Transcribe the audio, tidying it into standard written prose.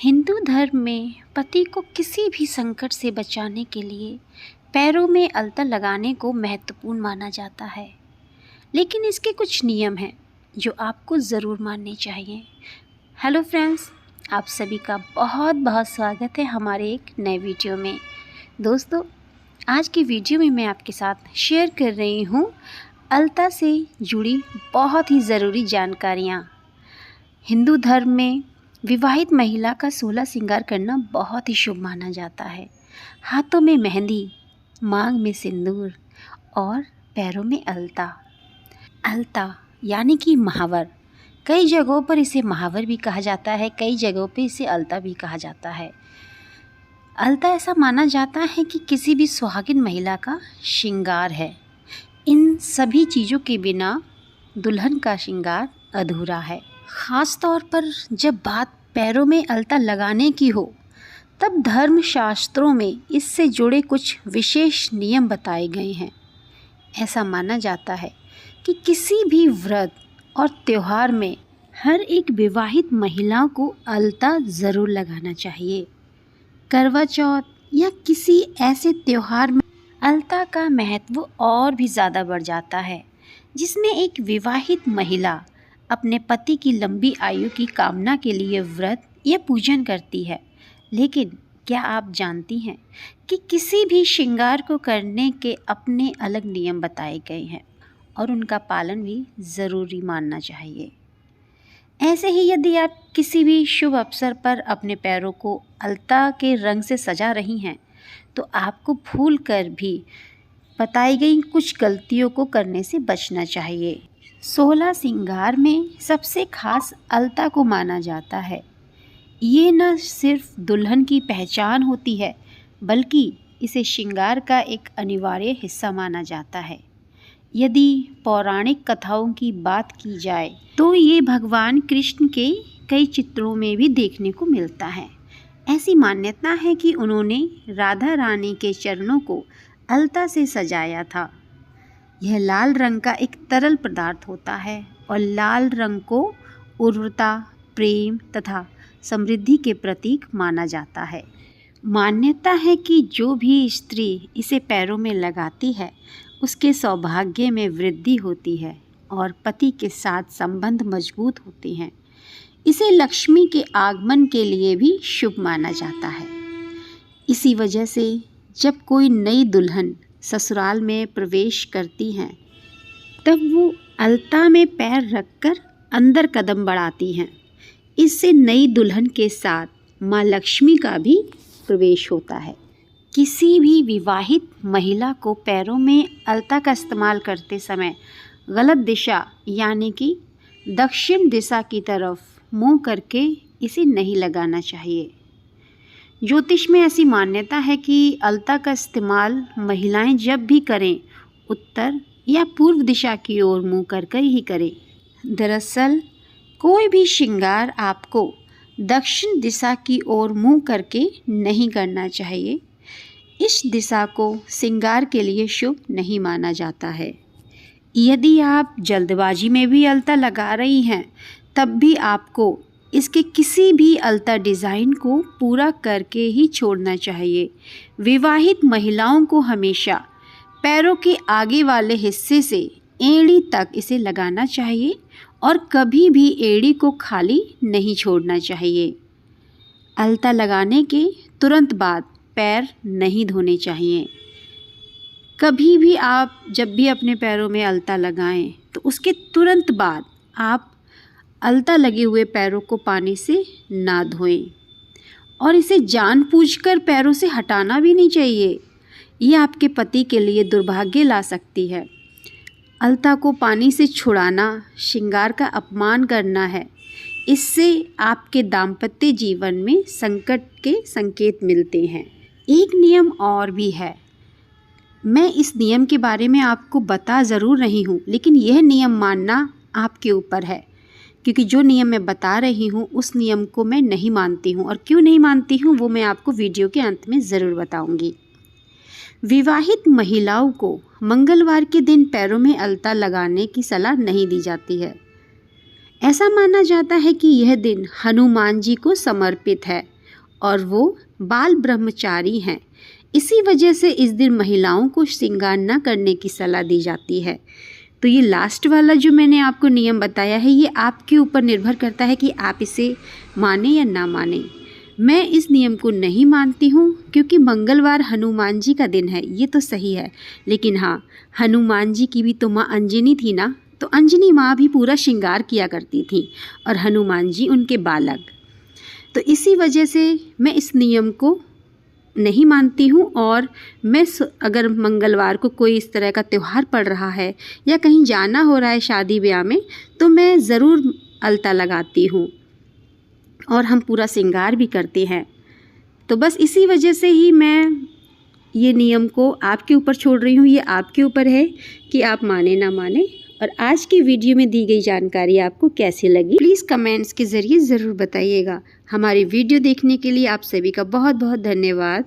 हिंदू धर्म में पति को किसी भी संकट से बचाने के लिए पैरों में अलता लगाने को महत्वपूर्ण माना जाता है। लेकिन इसके कुछ नियम हैं जो आपको ज़रूर मानने चाहिए। हेलो फ्रेंड्स, आप सभी का बहुत बहुत स्वागत है हमारे एक नए वीडियो में। दोस्तों, आज की वीडियो में मैं आपके साथ शेयर कर रही हूँ अलता से जुड़ी बहुत ही ज़रूरी जानकारियाँ। हिंदू धर्म में विवाहित महिला का 16 श्रृंगार करना बहुत ही शुभ माना जाता है। हाथों में मेहंदी, मांग में सिंदूर और पैरों में अलता। अलता यानी कि महावर। कई जगहों पर इसे महावर भी कहा जाता है, कई जगहों पर इसे अलता भी कहा जाता है। अलता ऐसा माना जाता है कि किसी भी सुहागिन महिला का श्रृंगार है। इन सभी चीज़ों के बिना दुल्हन का श्रृंगार अधूरा है। ख़ास तौर पर जब बात पैरों में अलता लगाने की हो, तब धर्मशास्त्रों में इससे जुड़े कुछ विशेष नियम बताए गए हैं। ऐसा माना जाता है कि किसी भी व्रत और त्यौहार में हर एक विवाहित महिला को अलता ज़रूर लगाना चाहिए। करवा चौथ या किसी ऐसे त्यौहार में अलता का महत्व और भी ज़्यादा बढ़ जाता है, जिसमें एक विवाहित महिला अपने पति की लंबी आयु की कामना के लिए व्रत या पूजन करती है। लेकिन क्या आप जानती हैं कि किसी भी श्रृंगार को करने के अपने अलग नियम बताए गए हैं और उनका पालन भी ज़रूरी मानना चाहिए। ऐसे ही यदि आप किसी भी शुभ अवसर पर अपने पैरों को अलता के रंग से सजा रही हैं, तो आपको भूल कर भी बताई गई कुछ गलतियों को करने से बचना चाहिए। 16 श्रृंगार में सबसे खास अलता को माना जाता है। ये न सिर्फ दुल्हन की पहचान होती है, बल्कि इसे श्रृंगार का एक अनिवार्य हिस्सा माना जाता है। यदि पौराणिक कथाओं की बात की जाए तो ये भगवान कृष्ण के कई चित्रों में भी देखने को मिलता है। ऐसी मान्यता है कि उन्होंने राधा रानी के चरणों को अलता से सजाया था। यह लाल रंग का एक तरल पदार्थ होता है और लाल रंग को उर्वरता, प्रेम तथा समृद्धि के प्रतीक माना जाता है। मान्यता है कि जो भी स्त्री इसे पैरों में लगाती है, उसके सौभाग्य में वृद्धि होती है और पति के साथ संबंध मजबूत होते हैं। इसे लक्ष्मी के आगमन के लिए भी शुभ माना जाता है। इसी वजह से जब कोई नई दुल्हन ससुराल में प्रवेश करती हैं, तब वो अलता में पैर रखकर अंदर कदम बढ़ाती हैं। इससे नई दुल्हन के साथ माँ लक्ष्मी का भी प्रवेश होता है। किसी भी विवाहित महिला को पैरों में अलता का इस्तेमाल करते समय गलत दिशा यानी कि दक्षिण दिशा की तरफ मुंह करके इसे नहीं लगाना चाहिए। ज्योतिष में ऐसी मान्यता है कि अलता का इस्तेमाल महिलाएं जब भी करें, उत्तर या पूर्व दिशा की ओर मुंह कर ही करें। दरअसल कोई भी श्रृंगार आपको दक्षिण दिशा की ओर मुंह करके नहीं करना चाहिए। इस दिशा को श्रृंगार के लिए शुभ नहीं माना जाता है। यदि आप जल्दबाजी में भी अलता लगा रही हैं, तब भी आपको इसके किसी भी अलता डिज़ाइन को पूरा करके ही छोड़ना चाहिए। विवाहित महिलाओं को हमेशा पैरों के आगे वाले हिस्से से एड़ी तक इसे लगाना चाहिए और कभी भी एड़ी को खाली नहीं छोड़ना चाहिए। अलता लगाने के तुरंत बाद पैर नहीं धोने चाहिए। कभी भी आप जब भी अपने पैरों में अलता लगाएं, तो उसके तुरंत बाद आप अलता लगे हुए पैरों को पानी से ना धोएं और इसे जानबूझकर पैरों से हटाना भी नहीं चाहिए। ये आपके पति के लिए दुर्भाग्य ला सकती है। अलता को पानी से छुड़ाना श्रृंगार का अपमान करना है। इससे आपके दाम्पत्य जीवन में संकट के संकेत मिलते हैं। एक नियम और भी है। मैं इस नियम के बारे में आपको बता ज़रूर रही हूँ, लेकिन यह नियम मानना आपके ऊपर है, क्योंकि जो नियम मैं बता रही हूँ उस नियम को मैं नहीं मानती हूँ, और क्यों नहीं मानती हूँ वो मैं आपको वीडियो के अंत में ज़रूर बताऊँगी। विवाहित महिलाओं को मंगलवार के दिन पैरों में अलता लगाने की सलाह नहीं दी जाती है। ऐसा माना जाता है कि यह दिन हनुमान जी को समर्पित है और वो बाल ब्रह्मचारी हैं। इसी वजह से इस दिन महिलाओं को श्रृंगार न करने की सलाह दी जाती है। तो ये लास्ट वाला जो मैंने आपको नियम बताया है, ये आपके ऊपर निर्भर करता है कि आप इसे माने या ना माने। मैं इस नियम को नहीं मानती हूँ क्योंकि मंगलवार हनुमान जी का दिन है, ये तो सही है। लेकिन हाँ, हनुमान जी की भी तो माँ अंजनी थी ना, तो अंजनी माँ भी पूरा श्रृंगार किया करती थी और हनुमान जी उनके बालक। तो इसी वजह से मैं इस नियम को नहीं मानती हूँ। और मैं अगर मंगलवार को कोई इस तरह का त्यौहार पड़ रहा है या कहीं जाना हो रहा है शादी ब्याह में, तो मैं ज़रूर अलता लगाती हूँ और हम पूरा श्रृंगार भी करते हैं। तो बस इसी वजह से ही मैं ये नियम को आपके ऊपर छोड़ रही हूँ। ये आपके ऊपर है कि आप माने ना माने। और आज की वीडियो में दी गई जानकारी आपको कैसी लगी, प्लीज़ कमेंट्स के ज़रिए ज़रूर बताइएगा। हमारी वीडियो देखने के लिए आप सभी का बहुत बहुत धन्यवाद।